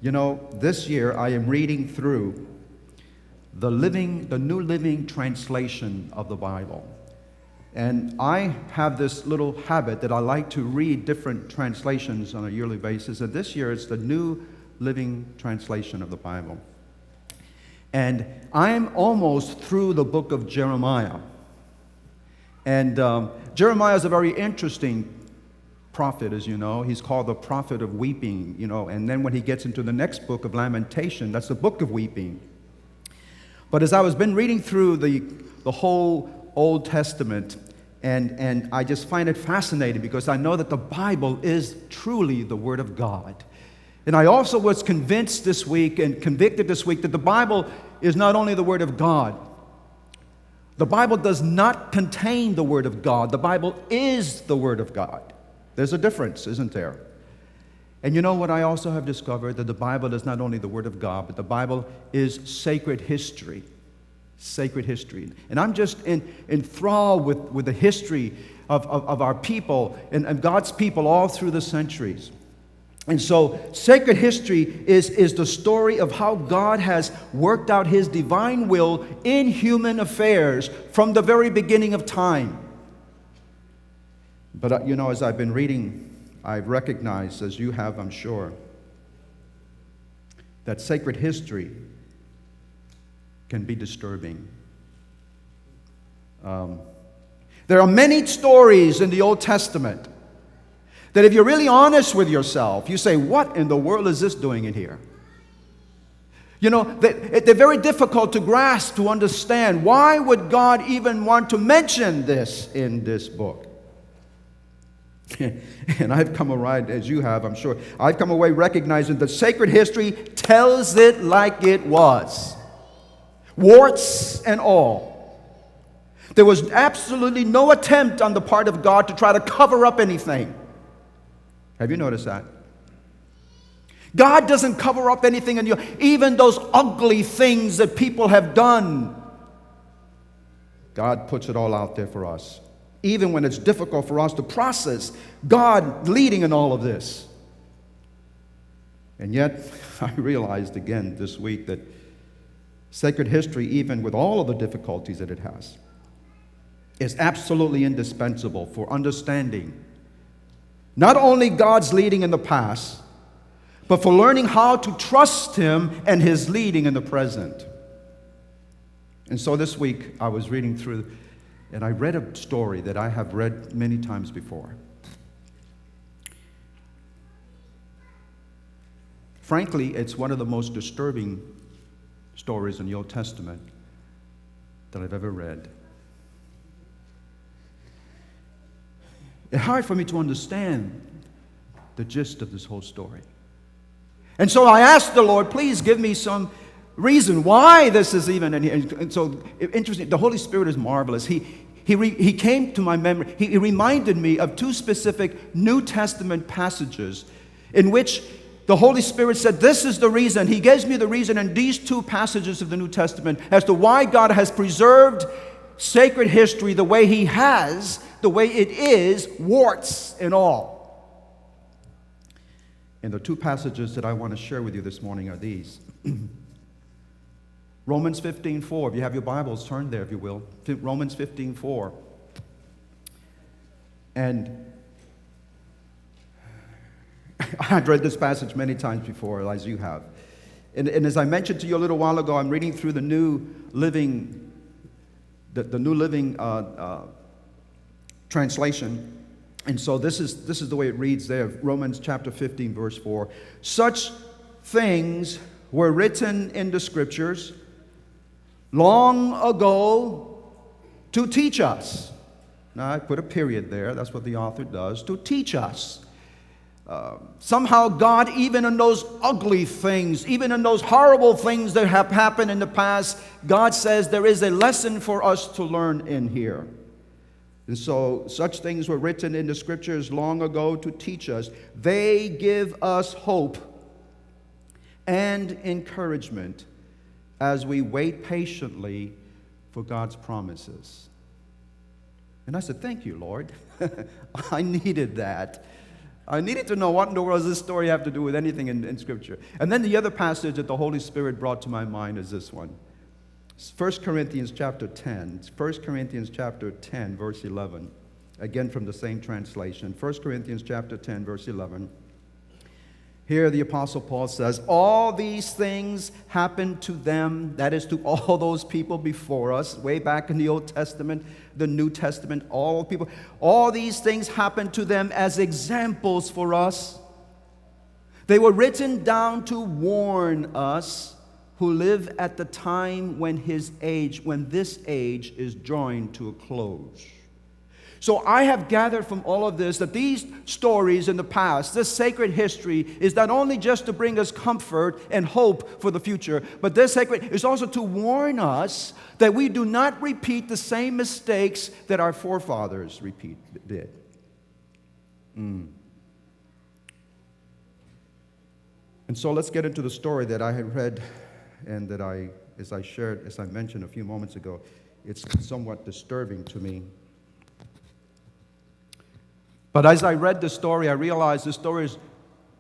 You know, this year I am reading through the New Living Translation of the Bible. And I have this little habit that I like to read different translations on a yearly basis. And this year it's the New Living Translation of the Bible. And I'm almost through the book of Jeremiah. And Jeremiah is a very interesting prophet, as you know. He's called the prophet of weeping, you know. And then when he gets into the next book of Lamentation, that's the book of weeping. But as I was been reading through the whole Old Testament, and I just find it fascinating because I know that the Bible is truly the Word of God. And I also was convinced this week and convicted this week that the Bible is not only the Word of God. The Bible does not contain the Word of God. The Bible is the Word of God. There's a difference, isn't there? And you know what I also have discovered? That the Bible is not only the Word of God, but the Bible is sacred history. Sacred history. And I'm just enthralled with the history of our people and God's people all through the centuries. And so sacred history is the story of how God has worked out His divine will in human affairs from the very beginning of time. But you know, as I've been reading, I've recognized, as you have, I'm sure, that sacred history can be disturbing. There are many stories in the Old Testament that if you're really honest with yourself, you say, what in the world is this doing in here? You know, they're very difficult to grasp, to understand. Why would God even want to mention this in this book? And I've come away, as you have, I'm sure, I've come away recognizing that sacred history tells it like it was. Warts and all. There was absolutely no attempt on the part of God to try to cover up anything. Have you noticed that? God doesn't cover up anything, and even those ugly things that people have done, God puts it all out there for us. Even when it's difficult for us to process God leading in all of this. And yet, I realized again this week that sacred history, even with all of the difficulties that it has, is absolutely indispensable for understanding not only God's leading in the past, but for learning how to trust Him and His leading in the present. And so this week, I was reading through, and I read a story that I have read many times before. Frankly, it's one of the most disturbing stories in the Old Testament that I've ever read. It's hard for me to understand the gist of this whole story. And so I asked the Lord, please give me some reason why this is even in here. And so, interesting, the Holy Spirit is marvelous. He came to my memory. He reminded me of two specific New Testament passages in which the Holy Spirit said, this is the reason. He gives me the reason in these two passages of the New Testament as to why God has preserved sacred history the way He has, the way it is, warts and all. And the two passages that I want to share with you this morning are these. Romans 15:4. If you have your Bibles, turn there if you will. Romans 15:4. And I've read this passage many times before, as you have. And as I mentioned to you a little while ago, I'm reading through the New Living Translation. And so this is the way it reads there, Romans chapter 15, verse 4. Such things were written in the Scriptures long ago to teach us. Now, I put a period there. That's what the author does, to teach us. Somehow God, even in those ugly things, even in those horrible things that have happened in the past, God says there is a lesson for us to learn in here. And so such things were written in the Scriptures long ago to teach us. They give us hope and encouragement as we wait patiently for God's promises. And I said, thank you, Lord. I needed that. I needed to know what in the world does this story have to do with anything in Scripture. And then the other passage that the Holy Spirit brought to my mind is this one. 1 Corinthians chapter 10. 1 Corinthians chapter 10, verse 11. Again from the same translation. 1 Corinthians chapter 10, verse 11. Here the Apostle Paul says, all these things happened to them, that is to all those people before us, way back in the Old Testament, the New Testament, all people. All these things happened to them as examples for us. They were written down to warn us who live at the time when this age is drawing to a close. So I have gathered from all of this that these stories in the past, this sacred history, is not only just to bring us comfort and hope for the future, but this sacred is also to warn us that we do not repeat the same mistakes that our forefathers did. And so let's get into the story that I had read and that as I mentioned a few moments ago, it's somewhat disturbing to me. But as I read the story, I realized the story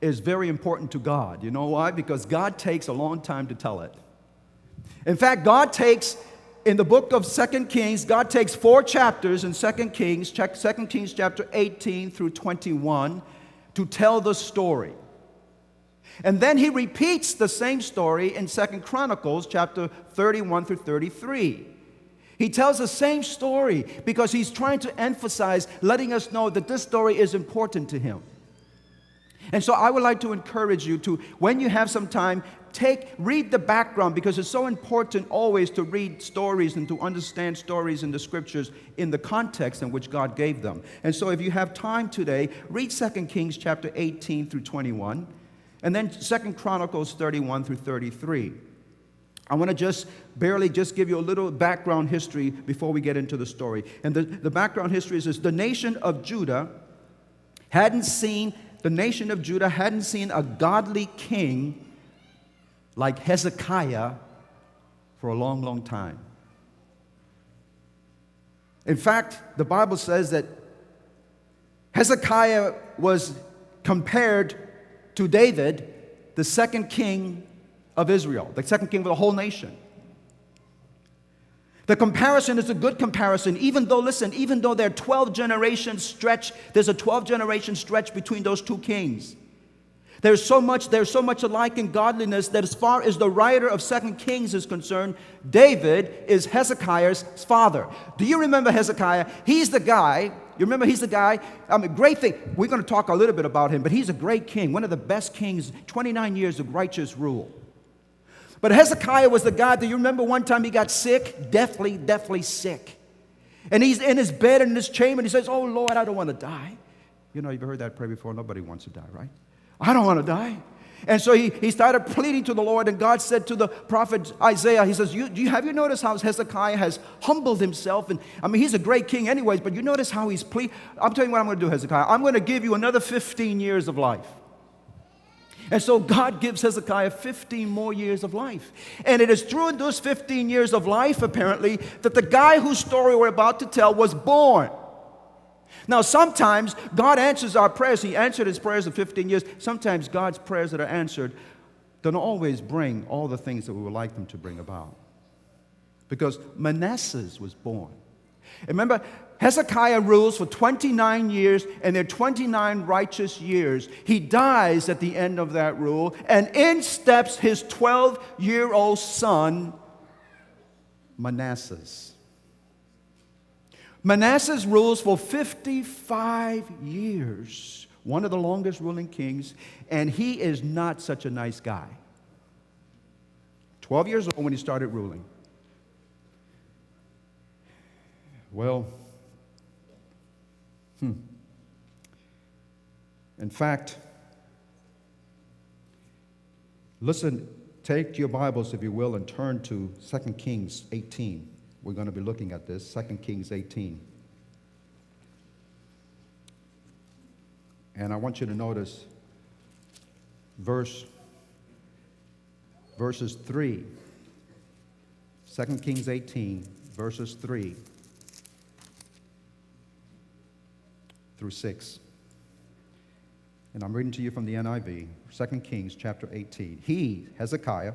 is very important to God. You know why? Because God takes a long time to tell it. In fact, in the book of 2 Kings, God takes 4 chapters in 2 Kings chapter 18 through 21, to tell the story. And then he repeats the same story in 2 Chronicles chapter 31 through 33. He tells the same story because he's trying to emphasize, letting us know that this story is important to him. And so I would like to encourage you to, when you have some time, read the background, because it's so important always to read stories and to understand stories in the Scriptures in the context in which God gave them. And so if you have time today, read 2 Kings chapter 18 through 21, and then 2 Chronicles 31 through 33. I want to just give you a little background history before we get into the story. And the background history is this: the nation of Judah hadn't seen a godly king like Hezekiah for a long, long time. In fact, the Bible says that Hezekiah was compared to David, the second king of Israel, the second king of the whole nation. The comparison is a good comparison, even though there are 12 generations stretch, there's a 12 generation stretch between those two kings. There's so much alike in godliness that as far as the writer of 2 Kings is concerned, David is Hezekiah's father. Do you remember Hezekiah? He's the guy. You remember he's the guy? Great thing. We're going to talk a little bit about him, but he's a great king, one of the best kings, 29 years of righteous rule. But Hezekiah was the guy. Do you remember one time he got sick? Deathly sick. And he's in his bed in his chamber, and he says, "Oh, Lord, I don't want to die." You know, you've heard that prayer before. Nobody wants to die, right? I don't want to die. And so he started pleading to the Lord, and God said to the prophet Isaiah, he says, have you noticed how Hezekiah has humbled himself? And he's a great king anyways, but you notice how he's pleading? I'm telling you what I'm going to do, Hezekiah. I'm going to give you another 15 years of life. And so God gives Hezekiah 15 more years of life. And it is through those 15 years of life, apparently, that the guy whose story we're about to tell was born. Now, sometimes God answers our prayers. He answered his prayers in 15 years. Sometimes God's prayers that are answered don't always bring all the things that we would like them to bring about. Because Manasseh was born. And remember, Hezekiah rules for 29 years, and there are 29 righteous years. He dies at the end of that rule, and in steps his 12-year-old son, Manasseh. Manasseh rules for 55 years, one of the longest ruling kings, and he is not such a nice guy. 12 years old when he started ruling. Well, in fact, listen, take your Bibles, if you will, and turn to 2 Kings 18. We're going to be looking at this, 2 Kings 18. And I want you to notice verses 3. 2 Kings 18, verses 3 through 6. And I'm reading to you from the NIV, 2 Kings chapter 18. He, Hezekiah,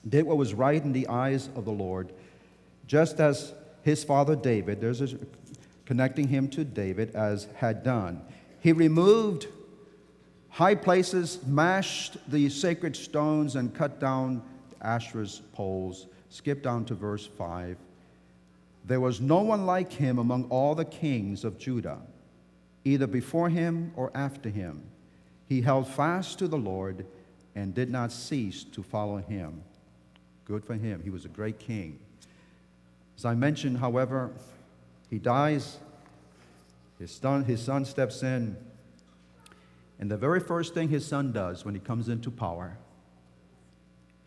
did what was right in the eyes of the Lord, just as his father David, there's a connecting him to David, as had done. He removed high places, mashed the sacred stones, and cut down Asherah's poles. Skip down to verse 5. There was no one like him among all the kings of Judah, either before him or after him. He held fast to the Lord and did not cease to follow him. Good for him. He was a great king. As I mentioned, however, he dies. His son steps in. And the very first thing his son does when he comes into power,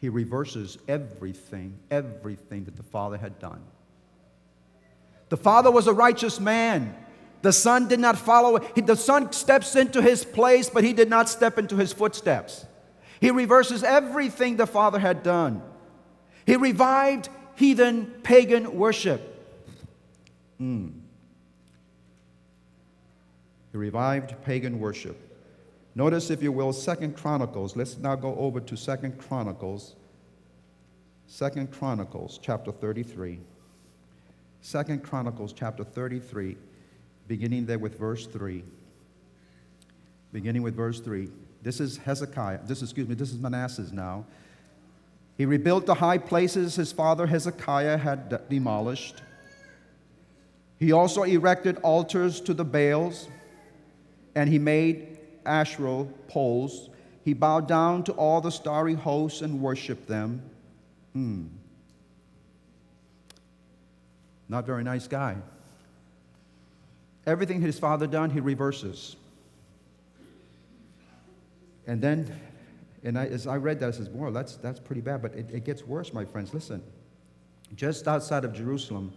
he reverses everything that the father had done. The father was a righteous man. The son did not follow. The son steps into his place, but he did not step into his footsteps. He reverses everything the father had done. He revived heathen pagan worship. He revived pagan worship. Notice, if you will, 2 Chronicles. Let's now go over to 2 Chronicles. 2 Chronicles chapter 33. 2 Chronicles chapter 33, beginning there with verse 3. Beginning with verse 3. This is this is Manasseh now. He rebuilt the high places his father Hezekiah had demolished. He also erected altars to the Baals, and he made Asherah poles. He bowed down to all the starry hosts and worshiped them. Not very nice guy. Everything his father done, he reverses. And then, as I read that, I says, "Boy, that's pretty bad." But it gets worse, my friends. Listen, just outside of Jerusalem,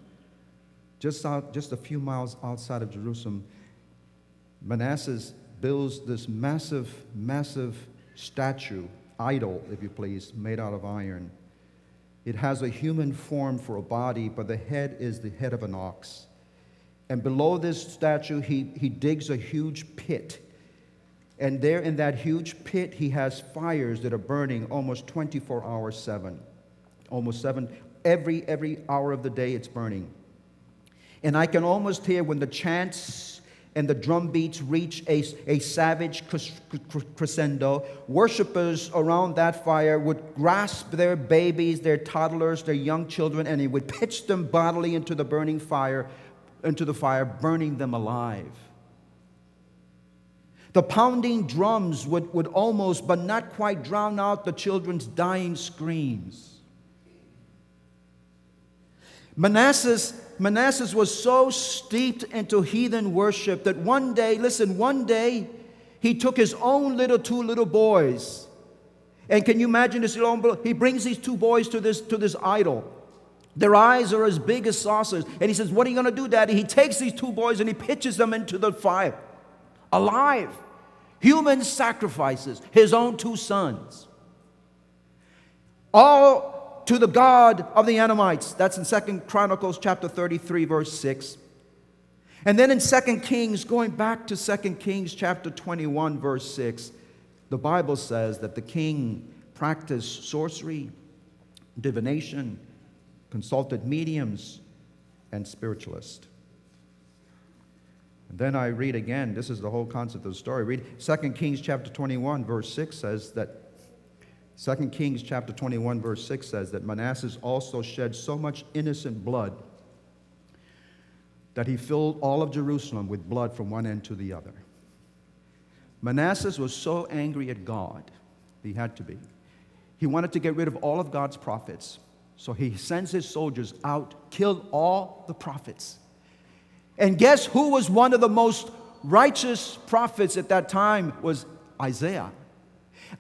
just a few miles outside of Jerusalem, Manasseh builds this massive statue, idol, if you please, made out of iron. It has a human form for a body, but the head is the head of an ox. And below this statue, he digs a huge pit. And there in that huge pit, he has fires that are burning almost 24 hours 7. Almost 7. Every hour of the day it's burning. And I can almost hear when the chants and the drum beats reach a savage crescendo, worshipers around that fire would grasp their babies, their toddlers, their young children, and he would pitch them bodily into the burning fire, burning them alive. The pounding drums would almost, but not quite, drown out the children's dying screams. Manasseh was so steeped into heathen worship that one day, he took his own two little boys. And can you imagine this? He brings these two boys to this idol. Their eyes are as big as saucers. And he says, "What are you going to do, Daddy?" He takes these two boys and he pitches them into the fire. Alive. Human sacrifices. His own two sons. All to the god of the Edomites. That's in 2 Chronicles chapter 33, verse 6. And then in 2 Kings, going back to 2 Kings chapter 21, verse 6, the Bible says that the king practiced sorcery, divination, consulted mediums, and spiritualists. And then I read again, this is the whole concept of the story. Read 2 Kings chapter 21, verse 6 says that 2 Kings chapter 21, verse 6 says that Manasseh also shed so much innocent blood that he filled all of Jerusalem with blood from one end to the other. Manasseh was so angry at God, he had to be. He wanted to get rid of all of God's prophets. So he sends his soldiers out, killed all the prophets. And guess who was one of the most righteous prophets at that time? Was Isaiah.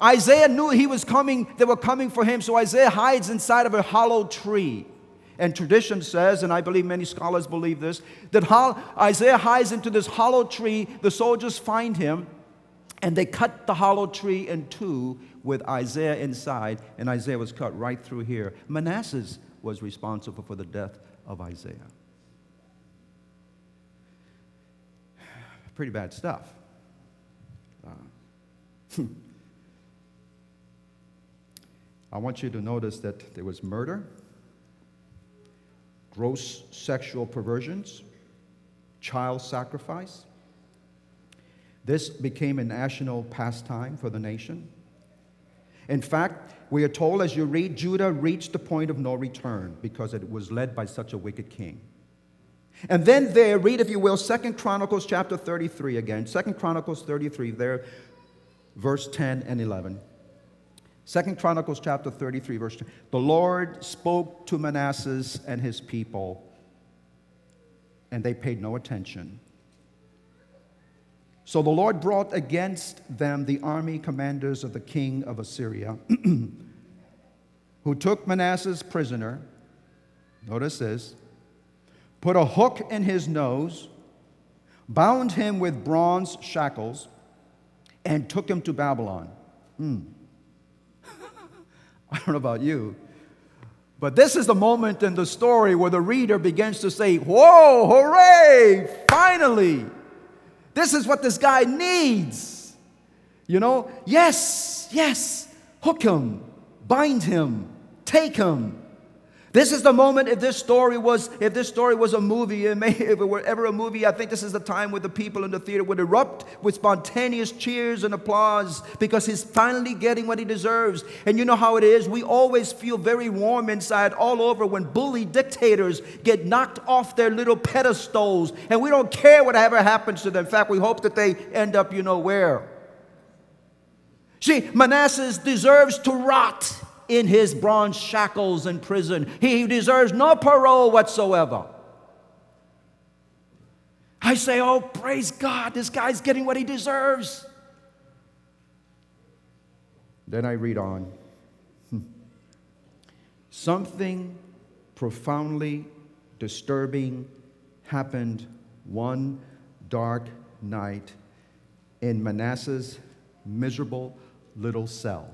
Isaiah knew he was coming, they were coming for him, so Isaiah hides inside of a hollow tree. And tradition says, and I believe many scholars believe this, that Isaiah hides into this hollow tree, the soldiers find him, and they cut the hollow tree in two with Isaiah inside, and Isaiah was cut right through here. Manasseh was responsible for the death of Isaiah. Pretty bad stuff. I want you to notice that there was murder, gross sexual perversions, child sacrifice. This became a national pastime for the nation. In fact, we are told as you read, Judah reached the point of no return because it was led by such a wicked king. And then there, read if you will, 2 Chronicles chapter 33 again. 2 Chronicles 33 there, verse 10 and 11. 2 Chronicles chapter 33 verse 10. The Lord spoke to Manasseh and his people, and they paid no attention. So the Lord brought against them the army commanders of the king of Assyria, who took Manasseh prisoner. Notice this. Put a hook in his nose, bound him with bronze shackles, and took him to Babylon. I don't know about you, but this is the moment in the story where the reader begins to say, whoa, hooray, finally. This is what this guy needs. You know, yes, hook him, bind him, take him. This is the moment. If this story was a movie, if it were ever a movie, I think this is the time where the people in the theater would erupt with spontaneous cheers and applause because he's finally getting what he deserves. And you know how it is. We always feel very warm inside all over when bully dictators get knocked off their little pedestals, and we don't care whatever happens to them. In fact, we hope that they end up, you know where. See, Manasseh deserves to rot in his bronze shackles in prison. He deserves no parole whatsoever. I say, oh, praise God, this guy's getting what he deserves. Then I read on. Something profoundly disturbing happened one dark night in Manasseh's miserable little cell.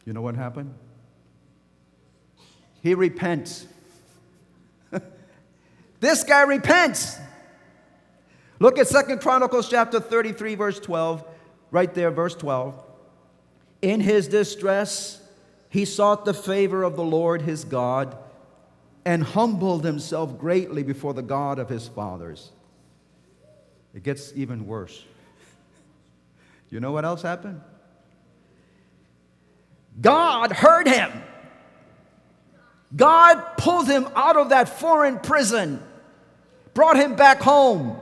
You know what happened? He repents. This guy repents. Look at 2 Chronicles chapter 33, verse 12. Right there, verse 12. In his distress, he sought the favor of the Lord his God and humbled himself greatly before the God of his fathers. It gets even worse. You know what else happened? God heard him. God pulled him out of that foreign prison, brought him back home,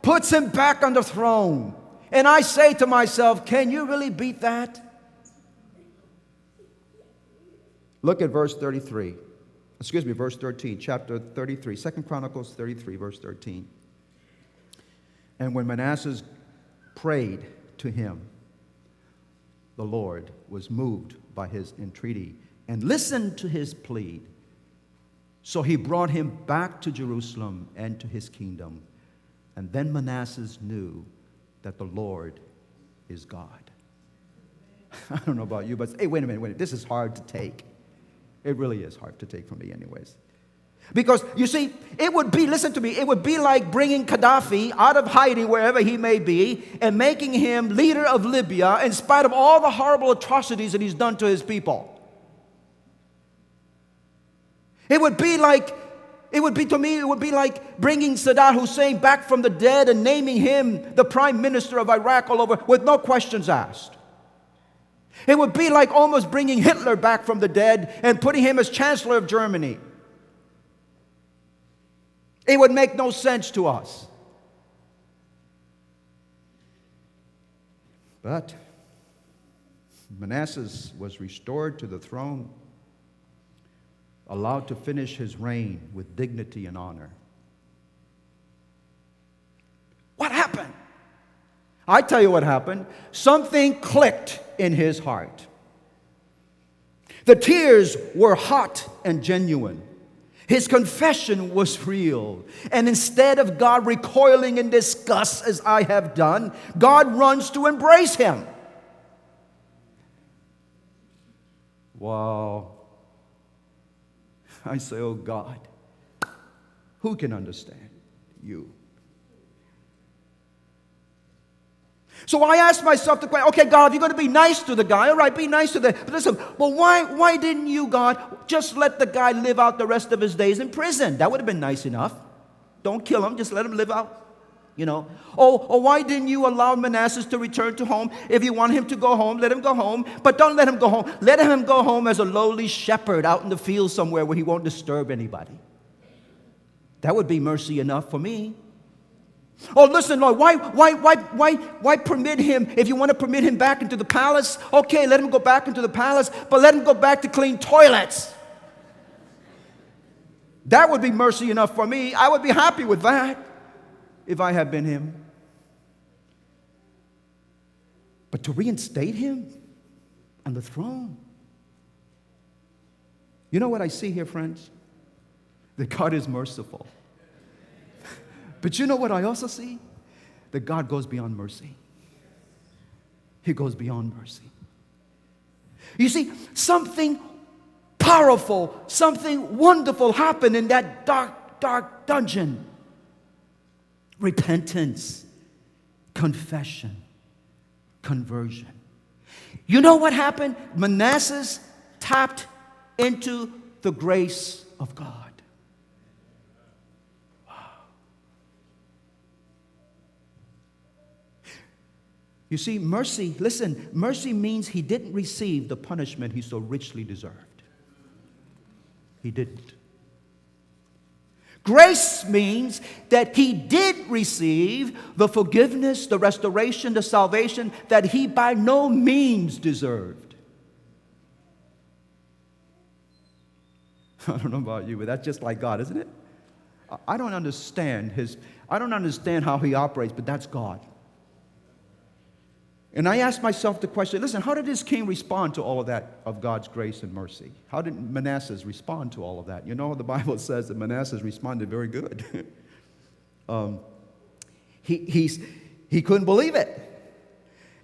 puts him back on the throne. And I say to myself, can you really beat that? Look at verse 13, chapter 33, 2 Chronicles 33, verse 13. And when Manasseh prayed to him, the Lord was moved by his entreaty and listened to his plea. So he brought him back to Jerusalem and to his kingdom. And then Manasseh knew that the Lord is God. I don't know about you, but hey, wait a minute. This is hard to take. It really is hard to take for me anyways. Because, you see, it would be like bringing Gaddafi out of hiding wherever he may be and making him leader of Libya in spite of all the horrible atrocities that he's done to his people. It would be like bringing Saddam Hussein back from the dead and naming him the prime minister of Iraq all over with no questions asked. It would be like almost bringing Hitler back from the dead and putting him as chancellor of Germany. It would make no sense to us. But Manasseh was restored to the throne, allowed to finish his reign with dignity and honor. What happened? I tell you what happened. Something clicked in his heart. The tears were hot and genuine. His confession was real. And instead of God recoiling in disgust as I have done, God runs to embrace him. Wow. I say, oh God, who can understand you? So I asked myself the question, okay, God, if you're going to be nice to the guy, all right, be nice to the, but listen, well, why didn't you, God, just let the guy live out the rest of his days in prison? That would have been nice enough. Don't kill him, just let him live out, you know. Or why didn't you allow Manasseh to return to home? If you want him to go home, let him go home, but don't let him go home. Let him go home as a lowly shepherd out in the field somewhere where he won't disturb anybody. That would be mercy enough for me. Oh, listen, Lord, why permit him? If you want to permit him back into the palace, okay, let him go back into the palace, but let him go back to clean toilets. That would be mercy enough for me. I would be happy with that if I had been him. But to reinstate him on the throne. You know what I see here, friends? That God is merciful. But you know what I also see? That God goes beyond mercy. He goes beyond mercy. You see, something powerful, something wonderful happened in that dark, dark dungeon. Repentance, confession, conversion. You know what happened? Manasseh tapped into the grace of God. You see, mercy, listen, mercy means he didn't receive the punishment he so richly deserved. He didn't. Grace means that he did receive the forgiveness, the restoration, the salvation that he by no means deserved. I don't know about you, but that's just like God, isn't it? I don't understand how he operates, but that's God. And I asked myself the question, listen, how did this king respond to all of that of God's grace and mercy? How did Manasseh respond to all of that? You know, the Bible says that Manasseh responded very good. He couldn't believe it.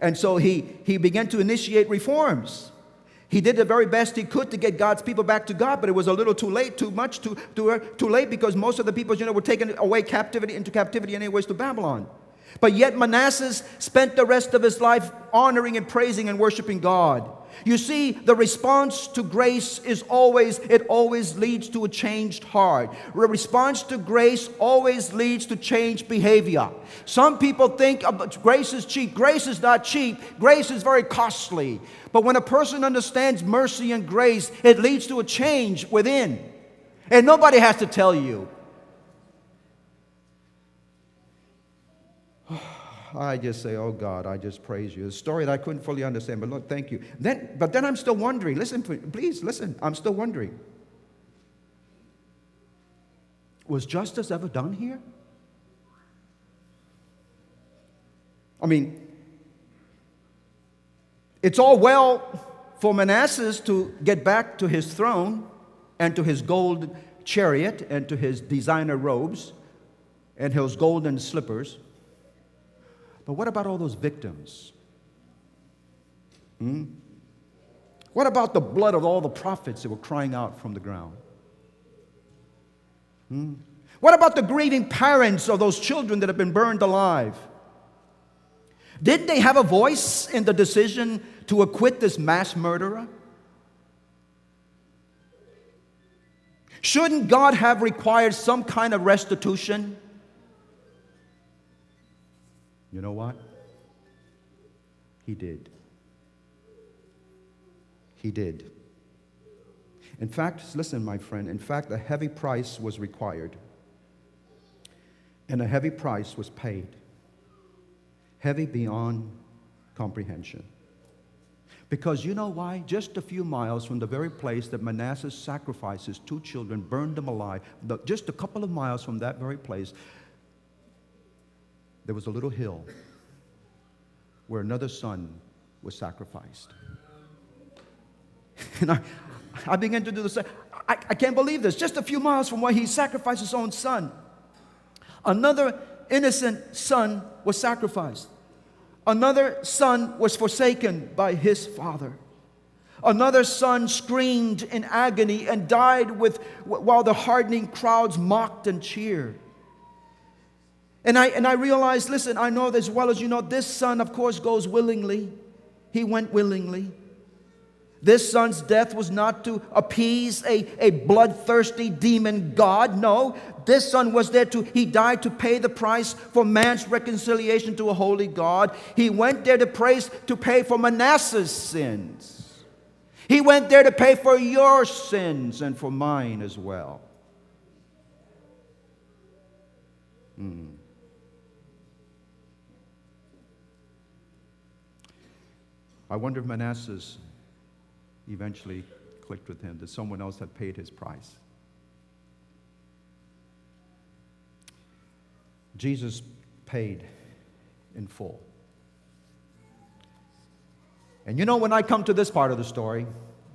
And so he began to initiate reforms. He did the very best he could to get God's people back to God, but it was a little too late, too late, because most of the people, were taken away into captivity anyways to Babylon. But yet Manasseh spent the rest of his life honoring and praising and worshiping God. You see, the response to grace always leads to a changed heart. The response to grace always leads to changed behavior. Some people think grace is cheap. Grace is not cheap. Grace is very costly. But when a person understands mercy and grace, it leads to a change within. And nobody has to tell you. I just say, oh God, I just praise you. A story that I couldn't fully understand, but Lord, thank you. But then I'm still wondering. Listen, please listen. I'm still wondering. Was justice ever done here? I mean, it's all well for Manasseh to get back to his throne and to his gold chariot and to his designer robes and his golden slippers. But what about all those victims? What about the blood of all the prophets that were crying out from the ground? What about the grieving parents of those children that have been burned alive? Didn't they have a voice in the decision to acquit this mass murderer? Shouldn't God have required some kind of restitution? You know what? He did. He did. In fact, listen, my friend, in fact, a heavy price was required. And a heavy price was paid. Heavy beyond comprehension. Because you know why? Just a few miles from the very place that Manasseh sacrificed his 2 children, burned them alive, just a couple of miles from that very place, there was a little hill where another son was sacrificed. And I began to do the same. I can't believe this. Just a few miles from where he sacrificed his own son, another innocent son was sacrificed. Another son was forsaken by his father. Another son screamed in agony and died while the hardening crowds mocked and cheered. And I realized, listen, I know as well as you know, this son, of course, goes willingly. He went willingly. This son's death was not to appease a bloodthirsty demon god. No, this son was there he died to pay the price for man's reconciliation to a holy God. He went there to pay for Manasseh's sins. He went there to pay for your sins and for mine as well. I wonder if Manasseh's eventually clicked with him, that someone else had paid his price. Jesus paid in full. And you know, when I come to this part of the story,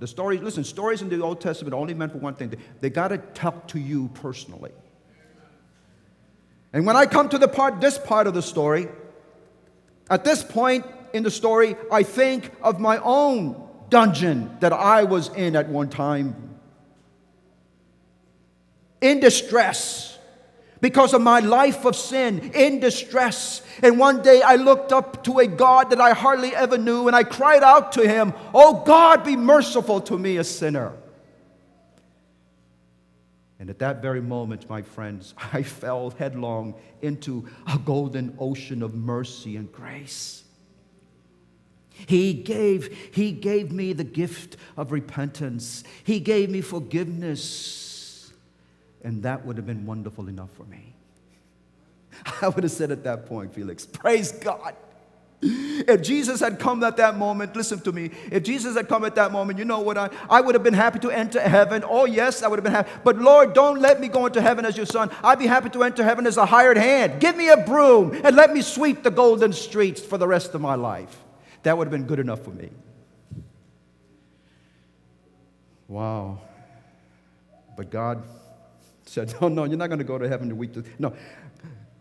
stories in the Old Testament are only meant for one thing. They got to talk to you personally. And when I come to this part of the story, at this point in the story, I think of my own dungeon that I was in at one time, in distress because of my life of sin, in distress. And one day I looked up to a God that I hardly ever knew, and I cried out to him, "Oh God, be merciful to me, a sinner." And at that very moment, my friends, I fell headlong into a golden ocean of mercy and grace. He gave me the gift of repentance. He gave me forgiveness. And that would have been wonderful enough for me. I would have said at that point, Felix, praise God. If Jesus had come at that moment, listen to me. If Jesus had come at that moment, you know what? I would have been happy to enter heaven. Oh, yes, I would have been happy. But Lord, don't let me go into heaven as your son. I'd be happy to enter heaven as a hired hand. Give me a broom and let me sweep the golden streets for the rest of my life. That would have been good enough for me. Wow. But God said, no, you're not going to go to heaven to weep. No,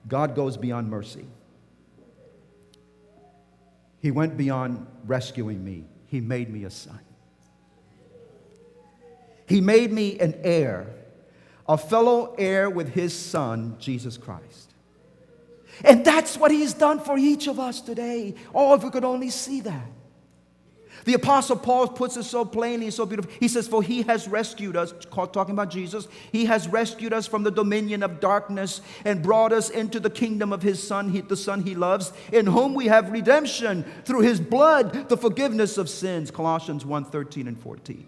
God goes beyond mercy. He went beyond rescuing me. He made me a son. He made me an heir, a fellow heir with his son, Jesus Christ. And that's what he's done for each of us today. Oh, if we could only see that. The Apostle Paul puts it so plainly and so beautiful. He says, for he has rescued us, talking about Jesus, he has rescued us from the dominion of darkness and brought us into the kingdom of his Son, the Son he loves, in whom we have redemption through his blood, the forgiveness of sins. Colossians 1:13 and 14.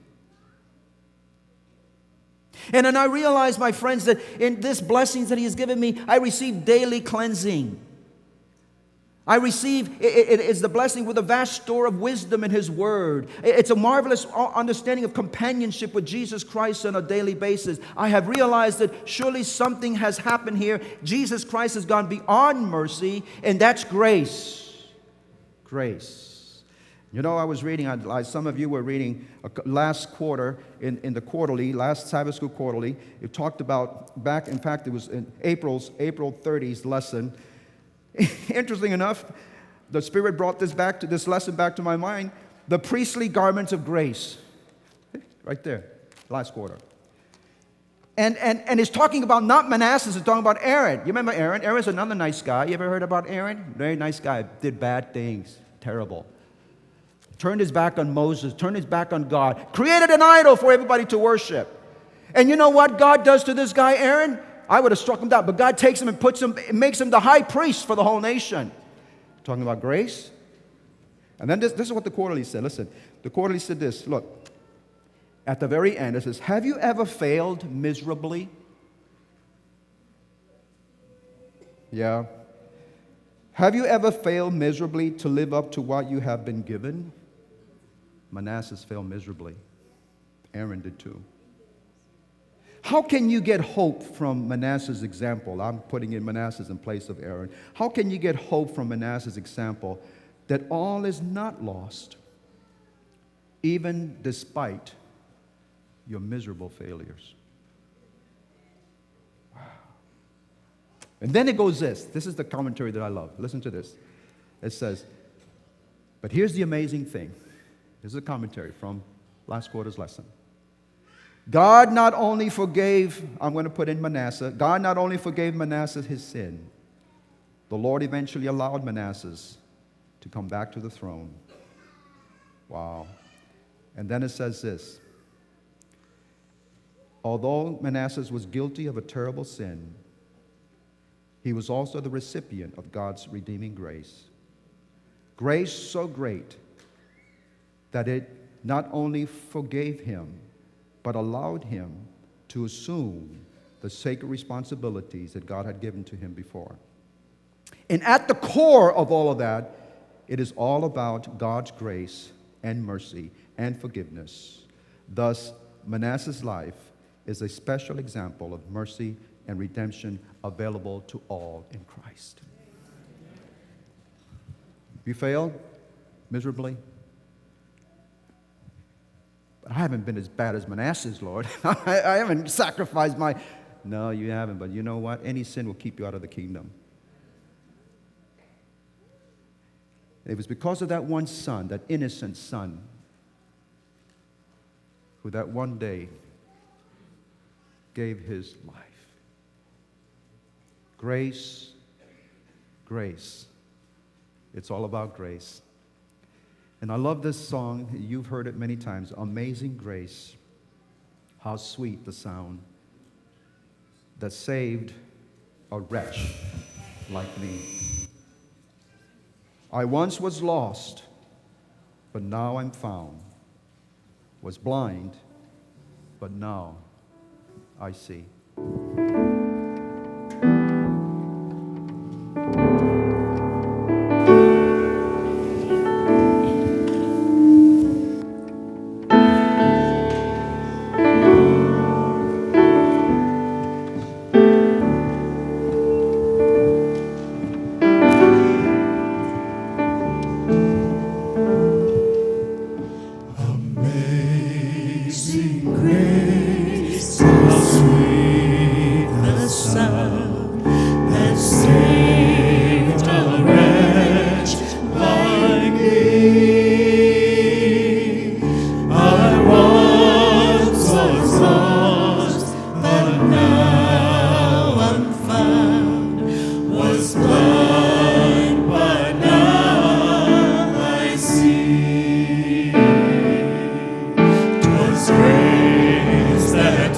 And then I realize, my friends, that in this blessings that he has given me, I receive daily cleansing. I receive, it is the blessing with a vast store of wisdom in his word. It's a marvelous understanding of companionship with Jesus Christ on a daily basis. I have realized that surely something has happened here. Jesus Christ has gone beyond mercy, and that's grace. Grace. You know, I was reading, some of you were reading last quarter in the quarterly, last Sabbath school quarterly. It talked about back, in fact, it was in April 30's lesson. Interesting enough, the Spirit brought this lesson back to my mind. The priestly garments of grace. Right there, last quarter. And it's talking about not Manasseh, it's talking about Aaron. You remember Aaron? Aaron's another nice guy. You ever heard about Aaron? Very nice guy. Did bad things. Terrible. Turned his back on Moses. Turned his back on God. Created an idol for everybody to worship. And you know what God does to this guy, Aaron? I would have struck him down, but God takes him and makes him the high priest for the whole nation. Talking about grace. And then this is what the quarterly said. Listen, the quarterly said this. Look, at the very end, it says, have you ever failed miserably? Yeah. Have you ever failed miserably to live up to what you have been given? Manasseh failed miserably. Aaron did too. How can you get hope from Manasseh's example? I'm putting in Manasseh in place of Aaron. How can you get hope from Manasseh's example that all is not lost, even despite your miserable failures? Wow. And then it goes this. This is the commentary that I love. Listen to this. It says, but here's the amazing thing. This is a commentary from last quarter's lesson. God not only forgave, I'm going to put in Manasseh, God not only forgave Manasseh his sin, the Lord eventually allowed Manasseh to come back to the throne. Wow. And then it says this. Although Manasseh was guilty of a terrible sin, he was also the recipient of God's redeeming grace. Grace so great that it not only forgave him, but allowed him to assume the sacred responsibilities that God had given to him before. And at the core of all of that, it is all about God's grace and mercy and forgiveness. Thus, Manasseh's life is a special example of mercy and redemption available to all in Christ. You failed miserably? But I haven't been as bad as Manasseh, Lord. I haven't sacrificed my... No, you haven't, but you know what? Any sin will keep you out of the kingdom. It was because of that one son, that innocent son, who that one day gave his life. Grace, grace. It's all about grace. And I love this song. You've heard it many times. Amazing Grace. How sweet the sound that saved a wretch like me. I once was lost, but now I'm found. Was blind, but now I see. Grace that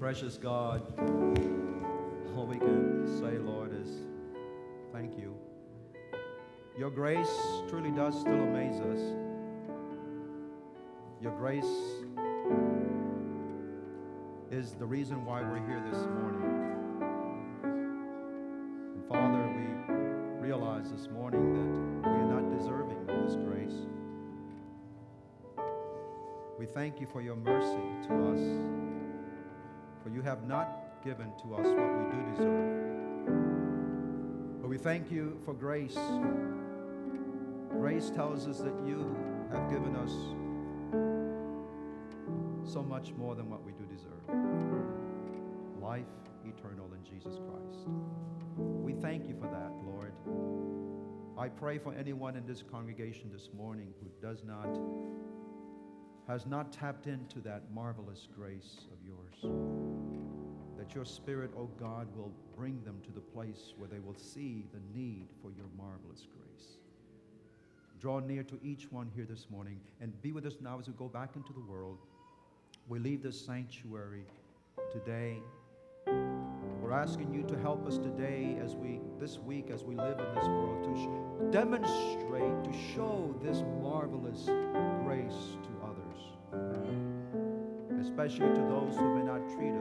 Precious God, all we can say, Lord, is thank you. Your grace truly does still amaze us. Your grace is the reason why we're here this morning. And Father, we realize this morning that we are not deserving of this grace. We thank you for your mercy to us. For you have not given to us what we do deserve. But we thank you for grace. Grace tells us that you have given us so much more than what we do deserve. Life eternal in Jesus Christ. We thank you for that, Lord. I pray for anyone in this congregation this morning who has not tapped into that marvelous grace of yours. That your Spirit, oh God, will bring them to the place where they will see the need for your marvelous grace. Draw near to each one here this morning and be with us now as we go back into the world. We leave this sanctuary today. We're asking you to help us today this week as we live in this world to demonstrate, to show this marvelous grace to others. Especially to those who may not treat